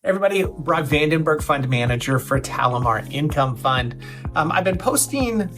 Everybody, Brock VandenBerg, fund manager for TaliMar Income Fund. I've been posting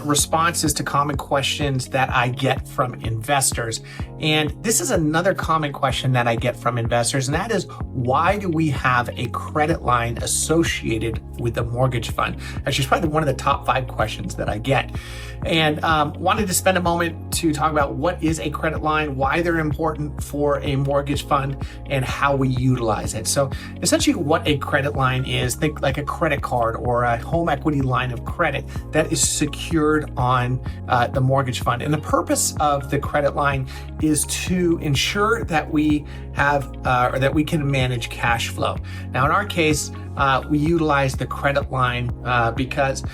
responses to common questions that I get from investors. And this is another common question that I get from investors, and that is, why do we have a credit line associated with the mortgage fund? Actually, it's probably one of the top 5 questions that I get. And wanted to spend a moment to talk about what is a credit line, why they're important for a mortgage fund, and how we utilize it. So essentially what a credit line is, think like a credit card or a home equity line of credit that is secured on the mortgage fund. And the purpose of the credit line is to ensure that we have or that we can manage cash flow. Now, in our case, we utilize the credit line because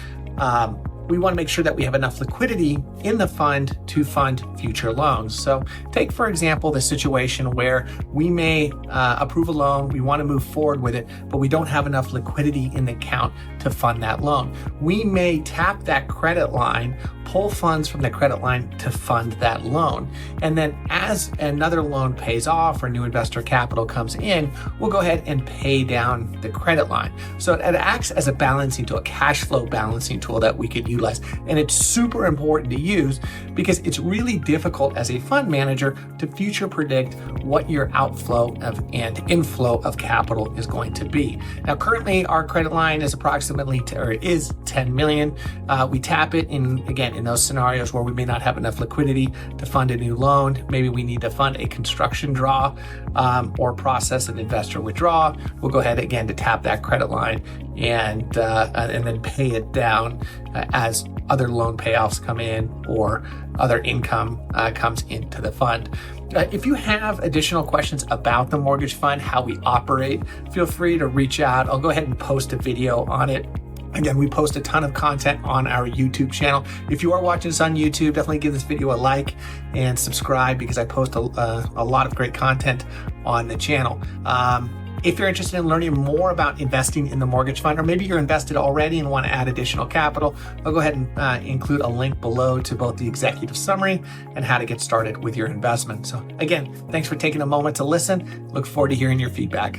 we want to make sure that we have enough liquidity in the fund to fund future loans. So take, for example, the situation where we may approve a loan, we want to move forward with it, but we don't have enough liquidity in the account to fund that loan. We may tap that credit line, pull funds from the credit line to fund that loan. And then as another loan pays off or new investor capital comes in, we'll go ahead and pay down the credit line. So it acts as a balancing tool, a cash flow balancing tool that we could utilize. And it's super important to use because it's really difficult as a fund manager to future predict what your outflow and inflow of capital is going to be. Now, currently our credit line is approximately, or is 10 million. We tap it in those scenarios where we may not have enough liquidity to fund a new loan. Maybe we need to fund a construction draw or process an investor withdrawal. We'll go ahead again to tap that credit line and then pay it down as other loan payoffs come in or other income comes into the fund. If you have additional questions about the mortgage fund, how we operate, feel free to reach out. I'll go ahead and post a video on it. Again, we post a ton of content on our YouTube channel. If you are watching this on YouTube, definitely give this video a like and subscribe because I post a lot of great content on the channel. If you're interested in learning more about investing in the mortgage fund, or maybe you're invested already and want to add additional capital, I'll go ahead and include a link below to both the executive summary and how to get started with your investment. So again, thanks for taking a moment to listen. Look forward to hearing your feedback.